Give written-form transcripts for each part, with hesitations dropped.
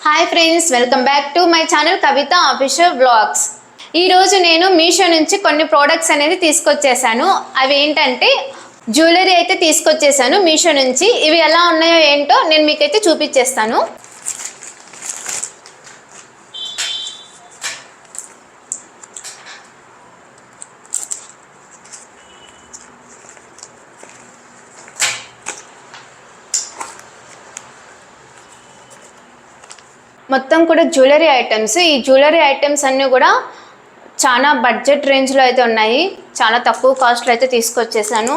Hi friends, welcome back to my channel Kavitha official vlogs. ఈరోజు నేను మీషో నుంచి కొన్ని ప్రోడక్ట్స్ అనేది తీసుకొచ్చేసాను. అవి ఏంటంటే జ్యువెలరీ అయితే తీసుకొచ్చేసాను మీషో నుంచి. ఇవి ఎలా ఉన్నాయో ఏంటో నేను మీకైతే చూపించేస్తాను. మొత్తం కూడా జ్యువెలరీ ఐటమ్స్. ఈ జ్యువెలరీ ఐటమ్స్ అన్నీ కూడా చాలా బడ్జెట్ రేంజ్లో అయితే ఉన్నాయి. చాలా తక్కువ కాస్ట్లో అయితే తీసుకొచ్చేసాను.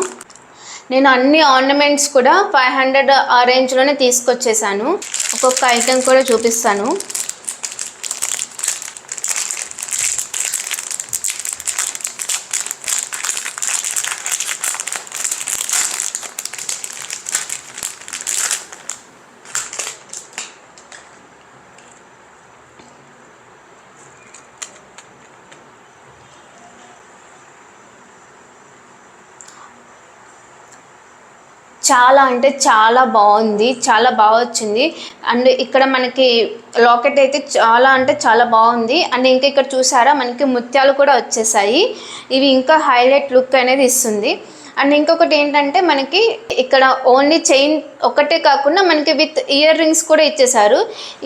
నేను అన్ని ఆర్నమెంట్స్ కూడా 500 ఆ రేంజ్లోనే తీసుకొచ్చేసాను. ఒక్కొక్క ఐటెం కూడా చూపిస్తాను. చాలా అంటే చాలా బాగుంది, చాలా బాగా వచ్చింది. అండ్ ఇక్కడ మనకి లాకెట్ అయితే చాలా అంటే చాలా బాగుంది. అండ్ ఇంకా ఇక్కడ చూసారా మనకి ముత్యాలు కూడా వచ్చేసాయి. ఇవి ఇంకా హైలైట్ లుక్ అనేది ఇస్తుంది. అండ్ ఇంకొకటి ఏంటంటే మనకి ఇక్కడ ఓన్లీ చైన్ ఒకటే కాకుండా మనకి విత్ ఇయర్ రింగ్స్ కూడా ఇచ్చేసారు.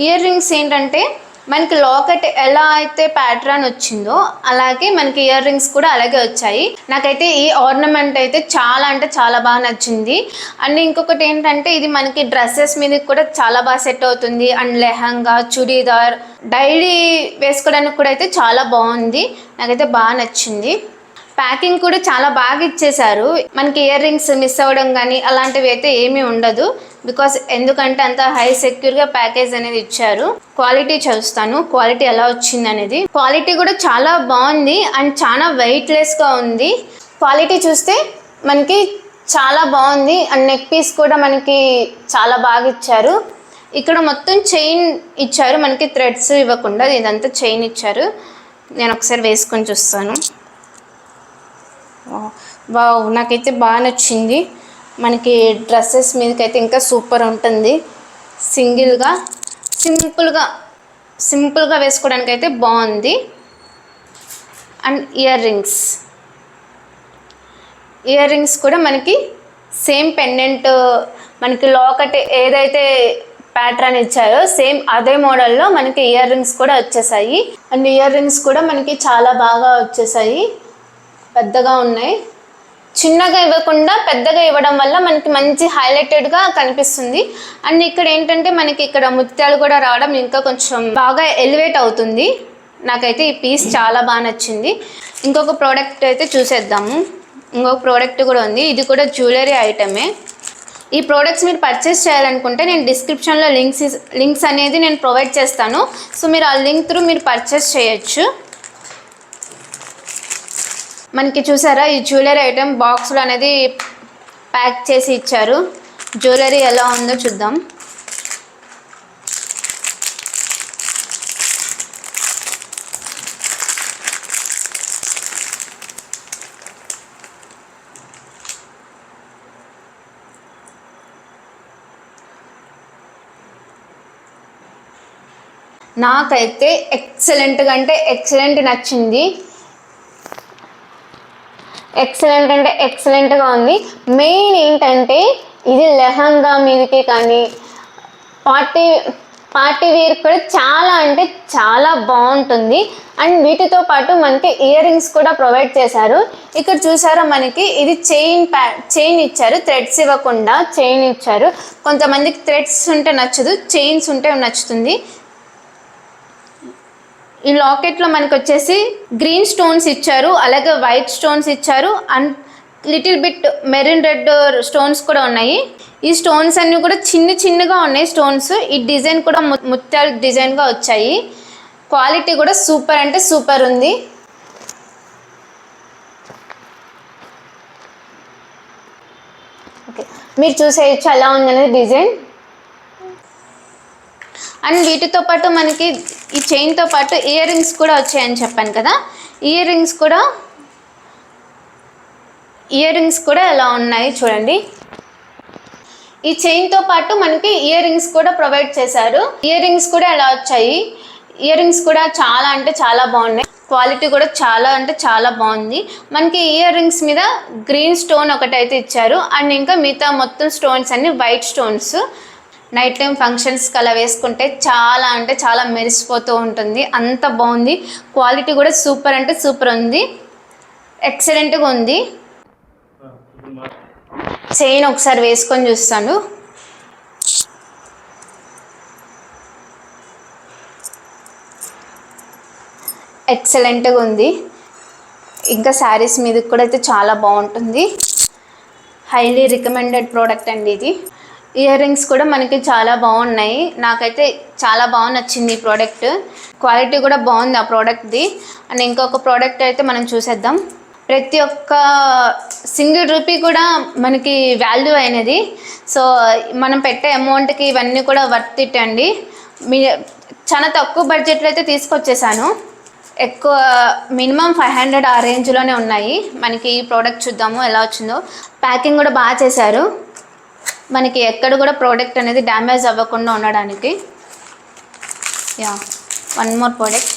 ఇయర్ రింగ్స్ ఏంటంటే మనకి లాకెట్ ఎలా అయితే ప్యాటర్న్ వచ్చిందో అలాగే మనకి ఇయర్ రింగ్స్ కూడా అలాగే వచ్చాయి. నాకైతే ఈ ఆర్నమెంట్ అయితే చాలా అంటే చాలా బాగా నచ్చింది. అండ్ ఇంకొకటి ఏంటంటే ఇది మనకి డ్రెస్సెస్ మీద కూడా చాలా బాగా సెట్ అవుతుంది. అండ్ లెహంగా, చుడీదార్, డైలీ వేసుకోవడానికి కూడా అయితే చాలా బాగుంది. నాకైతే బాగా నచ్చింది. ప్యాకింగ్ కూడా చాలా బాగా ఇచ్చేసారు. మనకి ఇయర్ రింగ్స్ మిస్ అవ్వడం కానీ అలాంటివి అయితే ఏమీ ఉండదు. బికాస్ ఎందుకంటే అంత హై సెక్యూర్గా ప్యాకేజ్ అనేది ఇచ్చారు. క్వాలిటీ చూస్తాను, క్వాలిటీ ఎలా వచ్చింది అనేది. క్వాలిటీ కూడా చాలా బాగుంది అండ్ చాలా వెయిట్లెస్గా ఉంది. క్వాలిటీ చూస్తే మనకి చాలా బాగుంది. అండ్ నెక్ పీస్ కూడా మనకి చాలా బాగా ఇచ్చారు. ఇక్కడ మొత్తం చైన్ ఇచ్చారు, మనకి థ్రెడ్స్ ఇవ్వకుండా ఇదంతా చైన్ ఇచ్చారు. నేను ఒకసారి వేసుకొని చూస్తాను. వావ్, నాకైతే బాగా నచ్చింది. మనకి డ్రెస్సెస్ మీదకైతే ఇంకా సూపర్ ఉంటుంది. సింగిల్గా సింపుల్గా వేసుకోవడానికి అయితే బాగుంది. అండ్ ఇయర్ రింగ్స్ కూడా మనకి సేమ్ పెండెంట్, మనకి లాకెట్ ఏదైతే ప్యాటర్న్ ఇచ్చారో సేమ్ అదే మోడల్లో మనకి ఇయర్ రింగ్స్ కూడా వచ్చేసాయి. అండ్ ఇయర్ రింగ్స్ కూడా మనకి చాలా బాగా వచ్చేసాయి, పెద్దగా ఉన్నాయి. చిన్నగా ఇవ్వకుండా పెద్దగా ఇవ్వడం వల్ల మనకి మంచి హైలైటెడ్గా కనిపిస్తుంది. అండ్ ఇక్కడ ఏంటంటే మనకి ఇక్కడ ముత్యాలు కూడా రావడం ఇంకా కొంచెం బాగా ఎలివేట్ అవుతుంది. నాకైతే ఈ పీస్ చాలా బాగా నచ్చింది. ఇంకొక ప్రోడక్ట్ అయితే చూసేద్దాము. ఇంకొక ప్రోడక్ట్ కూడా ఉంది. ఇది కూడా జ్యువెలరీ ఐటమే. ఈ ప్రోడక్ట్స్ మీరు పర్చేస్ చేయాలనుకుంటే నేను డిస్క్రిప్షన్లో లింక్స్ అనేది నేను ప్రొవైడ్ చేస్తాను. సో మీరు ఆ లింక్ త్రూ మీరు పర్చేస్ చేయొచ్చు. మనకి చూసారా ఈ జ్యువెలరీ ఐటెం బాక్స్లో అనేది ప్యాక్ చేసి ఇచ్చారు. జ్యువెలరీ ఎలా ఉందో చూద్దాం. నాకైతే ఎక్సలెంట్గా అంటే ఎక్సలెంట్ నచ్చింది. ఎక్సలెంట్ అంటే ఎక్సలెంట్గా ఉంది. మెయిన్ ఏంటంటే ఇది లెహంగా మీదకి కానీ పార్టీ వేర్ కూడా చాలా అంటే చాలా బాగుంటుంది. అండ్ వీటితో పాటు మనకి ఇయర్ రింగ్స్ కూడా ప్రొవైడ్ చేశారు. ఇక్కడ చూసారా మనకి ఇది చైన్ ఇచ్చారు, థ్రెడ్స్ ఇవ్వకుండా చైన్ ఇచ్చారు. కొంతమందికి థ్రెడ్స్ ఉంటే నచ్చదు, చైన్స్ ఉంటే నచ్చుతుంది. ఈ లాకెట్లో మనకి వచ్చేసి గ్రీన్ స్టోన్స్ ఇచ్చారు, అలాగే వైట్ స్టోన్స్ ఇచ్చారు. And little bit maroon red stones కూడా ఉన్నాయి. ఈ స్టోన్స్ అన్నీ కూడా చిన్నగా ఉన్నాయి స్టోన్స్. ఈ డిజైన్ కూడా ముత్యాల డిజైన్గా వచ్చాయి. క్వాలిటీ కూడా సూపర్ అంటే సూపర్ ఉంది. ఓకే, మీరు చూసేయచ్చు ఎలా ఉందనేది డిజైన్. అండ్ వీటితో పాటు మనకి ఈ చైన్తో పాటు ఇయర్ రింగ్స్ కూడా వచ్చాయని చెప్పాను కదా. ఇయర్ రింగ్స్ కూడా ఎలా ఉన్నాయి చూడండి. ఈ చైన్తో పాటు మనకి ఇయర్ రింగ్స్ కూడా ప్రొవైడ్ చేశారు. ఇయర్ రింగ్స్ కూడా ఎలా వచ్చాయి, ఇయర్ రింగ్స్ కూడా చాలా అంటే చాలా బాగున్నాయి. క్వాలిటీ కూడా చాలా అంటే చాలా బాగుంది. మనకి ఇయర్ రింగ్స్ మీద గ్రీన్ స్టోన్ ఒకటైతే ఇచ్చారు అండ్ ఇంకా మిగతా మొత్తం స్టోన్స్ అన్ని వైట్ స్టోన్స్. నైట్ టైం ఫంక్షన్స్కి అలా వేసుకుంటే చాలా అంటే చాలా మెరిసిపోతూ ఉంటుంది, అంత బాగుంది. క్వాలిటీ కూడా సూపర్ అంటే సూపర్ ఉంది, ఎక్సలెంట్గా ఉంది. చైన్ ఒకసారి వేసుకొని చూస్తాను. ఎక్సలెంట్గా ఉంది. ఇంకా శారీస్ మీదకి కూడా అయితే చాలా బాగుంటుంది. హైలీ రికమెండెడ్ ప్రోడక్ట్ అండి ఇది. ఇయర్ రింగ్స్ కూడా మనకి చాలా బాగున్నాయి, నాకైతే చాలా బాగా నచ్చింది ఈ ప్రోడక్ట్. క్వాలిటీ కూడా బాగుంది ఆ ప్రోడక్ట్ది. అండ్ ఇంకొక ప్రోడక్ట్ అయితే మనం చూసేద్దాం. ప్రతి ఒక్క సింగిల్ రూపీ కూడా మనకి వాల్యూ అయినది. సో మనం పెట్టే అమౌంట్కి ఇవన్నీ కూడా వర్త్ ఇట్ అండి. చాలా తక్కువ బడ్జెట్లో అయితే తీసుకొచ్చేసాను. ఎక్కువ మినిమం 500 ఆ రేంజ్లోనే ఉన్నాయి. మనకి ఈ ప్రోడక్ట్ చూద్దాము ఎలా వచ్చిందో. ప్యాకింగ్ కూడా బాగా చేశారు, మనకి ఎక్కడ కూడా ప్రోడక్ట్ అనేది డ్యామేజ్ అవ్వకుండా ఉండడానికి. Yeah, one more product.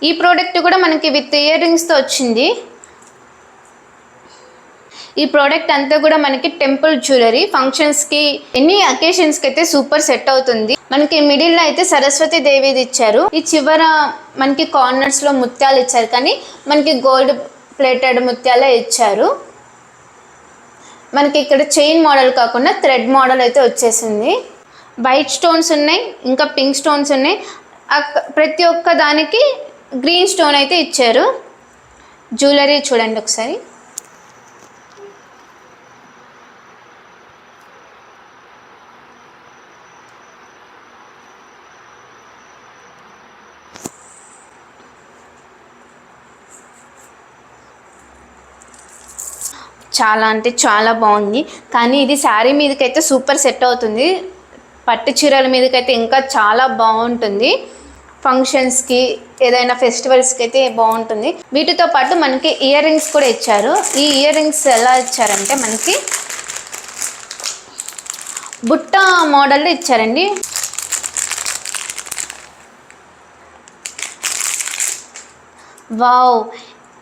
ఈ ప్రోడక్ట్ కూడా మనకి విత్ ఇయర్ రింగ్స్తో వచ్చింది. ఈ ప్రోడక్ట్ అంతా కూడా మనకి టెంపుల్ జ్యువెలరీ, ఫంక్షన్స్కి ఎన్ని అకేషన్స్కి అయితే సూపర్ సెట్ అవుతుంది. మనకి మిడిల్లో అయితే సరస్వతి దేవిది ఇచ్చారు. ఈ చివర మనకి కార్నర్స్లో ముత్యాలు ఇచ్చారు, కానీ మనకి గోల్డ్ ప్లేటెడ్ ముత్యాలే ఇచ్చారు. మనకి ఇక్కడ చైన్ మోడల్ కాకుండా థ్రెడ్ మోడల్ అయితే వచ్చేసింది. వైట్ స్టోన్స్ ఉన్నాయి, ఇంకా పింక్ స్టోన్స్ ఉన్నాయి. ప్రతి ఒక్క దానికి గ్రీన్ స్టోన్ అయితే ఇచ్చారు. జ్యువెలరీ చూడండి ఒకసారి. చాలా అంటే చాలా బాగుంది, కానీ ఇది శారీ మీదకైతే సూపర్ సెట్ అవుతుంది. పట్టు చీరల మీదకైతే ఇంకా చాలా బాగుంటుంది. ఫంక్షన్స్కి ఏదైనా ఫెస్టివల్స్కి అయితే బాగుంటుంది. వీటితో పాటు మనకి ఇయర్ రింగ్స్ కూడా ఇచ్చారు. ఈ ఇయర్ రింగ్స్ ఎలా ఇచ్చారంటే మనకి బుట్ట మోడల్లో ఇచ్చారండి. వావ్,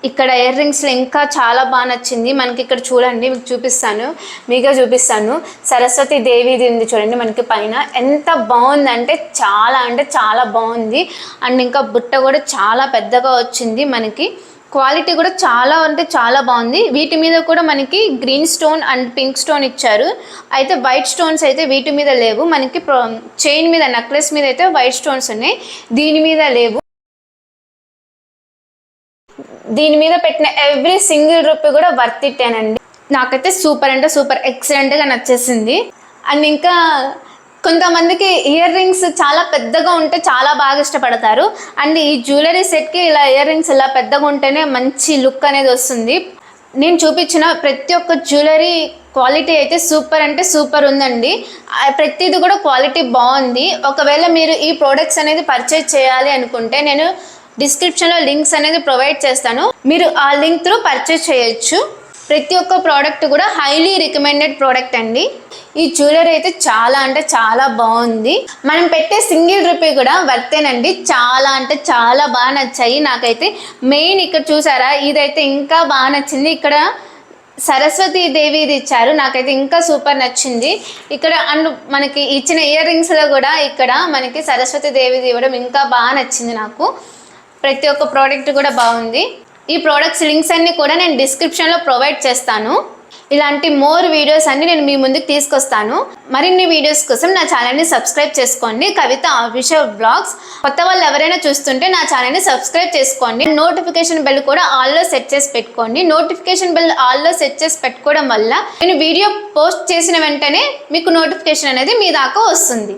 ఇక్కడ ఇయర్ రింగ్స్లో ఇంకా చాలా బాగా నచ్చింది. మనకి ఇక్కడ చూడండి, మీకు చూపిస్తాను. సరస్వతి దేవిది ఉంది చూడండి మనకి పైన. ఎంత బాగుందంటే చాలా బాగుంది. అండ్ ఇంకా బుట్ట కూడా చాలా పెద్దగా వచ్చింది. మనకి క్వాలిటీ కూడా చాలా అంటే చాలా బాగుంది. వీటి మీద కూడా మనకి green stone and pink stone ఇచ్చారు. అయితే వైట్ స్టోన్స్ అయితే వీటి మీద లేవు. మనకి చైన్ మీద, నెక్లెస్ మీద అయితే వైట్ స్టోన్స్ ఉన్నాయి, దీని మీద లేవు. దీని మీద పెట్టిన ఎవ్రీ సింగిల్ రూపీ కూడా వర్త్ ఇట్టేనండి. నాకైతే సూపర్ అంటే సూపర్ ఎక్సలెంట్గా నచ్చేసింది. అండ్ ఇంకా కొంతమందికి ఇయర్ రింగ్స్ చాలా పెద్దగా ఉంటే చాలా బాగా ఇష్టపడతారు. అండ్ ఈ జ్యువెలరీ సెట్కి ఇలా ఇయర్ రింగ్స్ ఇలా పెద్దగా ఉంటేనే మంచి లుక్ అనేది వస్తుంది. నేను చూపించిన ప్రతి ఒక్క జ్యువెలరీ క్వాలిటీ అయితే సూపర్ అంటే సూపర్ ఉందండి. ప్రతిది కూడా క్వాలిటీ బాగుంది. ఒకవేళ మీరు ఈ ప్రోడక్ట్స్ అనేది పర్చేజ్ చేయాలి అనుకుంటే నేను డిస్క్రిప్షన్లో లింక్స్ అనేది ప్రొవైడ్ చేస్తాను, మీరు ఆ లింక్ త్రూ పర్చేజ్ చేయొచ్చు. ప్రతి ఒక్క ప్రోడక్ట్ కూడా హైలీ రికమెండెడ్ ప్రోడక్ట్ అండి. ఈ జ్యువెలరీ అయితే చాలా అంటే చాలా బాగుంది. మనం పెట్టే సింగిల్ రూపీ కూడా వర్తేనండి. చాలా అంటే చాలా బాగా నచ్చాయి నాకైతే. మెయిన్ ఇక్కడ చూసారా, ఇదైతే ఇంకా బాగా నచ్చింది. ఇక్కడ సరస్వతి దేవిది ఇచ్చారు, నాకైతే ఇంకా సూపర్ నచ్చింది. ఇక్కడ అండ్ మనకి ఇచ్చిన ఇయర్ రింగ్స్లో కూడా ఇక్కడ మనకి సరస్వతి దేవిది ఇవ్వడం ఇంకా బాగా నచ్చింది నాకు. ప్రతి ఒక్క ప్రోడక్ట్ కూడా బాగుంది. ఈ ప్రోడక్ట్స్ లింక్స్ అన్నీ కూడా నేను డిస్క్రిప్షన్లో ప్రొవైడ్ చేస్తాను. ఇలాంటి మోర్ వీడియోస్ అన్ని నేను మీ ముందుకు తీసుకొస్తాను. మరిన్ని వీడియోస్ కోసం నా ఛానల్ని సబ్స్క్రైబ్ చేసుకోండి, కవిత ఆఫీషియల్ బ్లాగ్స్. కొత్త వాళ్ళు ఎవరైనా చూస్తుంటే నా ఛానల్ని సబ్స్క్రైబ్ చేసుకోండి. నోటిఫికేషన్ బెల్ కూడా ఆల్లో సెట్ చేసి పెట్టుకోండి. నోటిఫికేషన్ బెల్ ఆల్లో సెట్ చేసి పెట్టుకోవడం వల్ల నేను వీడియో పోస్ట్ చేసిన వెంటనే మీకు నోటిఫికేషన్ అనేది మీ దాకా వస్తుంది.